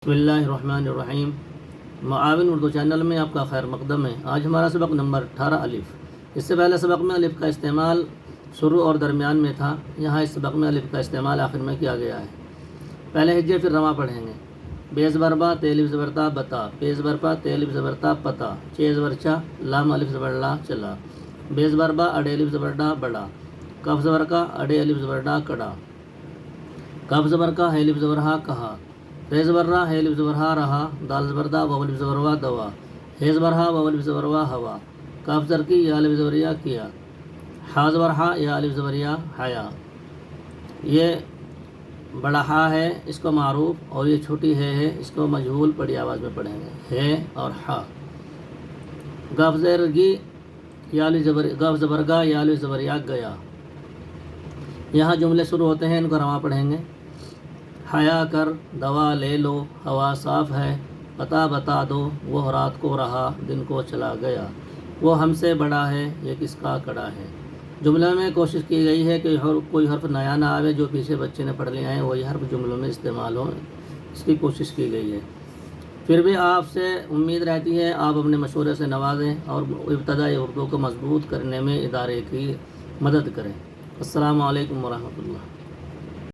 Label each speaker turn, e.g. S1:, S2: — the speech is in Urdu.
S1: بسم اللہ الرحمن الرحیم۔ معاون اردو چینل میں آپ کا خیر مقدم ہے۔ آج ہمارا سبق نمبر 18 الف۔ اس سے پہلے سبق میں الف کا استعمال شروع اور درمیان میں تھا، یہاں اس سبق میں الف کا استعمال آخر میں کیا گیا ہے۔ پہلے ہجے پھر رواں پڑھیں گے۔ بیز بربا تیلف زبرتا بتا، پیز برپا تیلف زبرتا پتا، چیز ورچا لام الف زبر لا چلا، بیز بربا اڑے الف زبرڈا بڑا، کف زبر کا اڑے الف زبرڈا کڑا، کف زبر کا ہے الف زبرہا کہا، ریز برا ہے الف زبرہا رہا، دال زبردہ واو الف زبروا دوا، ہیز برہا واو الف زبروا ہوا، کاف زر کی یا الف زبریا کیا، ہا زبرہا یا الف زبریا حیا۔ یہ بڑا ہا ہے، اس کو معروف، اور یہ چھوٹی ہے اس کو مجہول بڑی آواز میں پڑھیں گے، ہے اور ہا۔ گف زرگی یا الف زبر گف زبرگا یا الف زبریا گیا۔ یہاں جملے شروع ہوتے ہیں، ان کو رواں پڑھیں گے۔ حیا کر، دوا لے لو، ہوا صاف ہے، پتہ بتا دو، وہ رات کو رہا دن کو چلا گیا، وہ ہم سے بڑا ہے یہ کس کا کڑا ہے۔ جملے میں کوشش کی گئی ہے کہ کوئی حرف نیا نہ آوے، جو پیچھے بچے نے پڑھ لیا ہے وہی حرف جملوں میں استعمال ہو، اس کی کوشش کی گئی ہے۔ پھر بھی آپ سے امید رہتی ہے آپ اپنے مشورے سے نوازیں اور ابتدائی اردو کو مضبوط کرنے میں ادارے کی مدد کریں۔ السلام علیکم ورحمۃ اللہ۔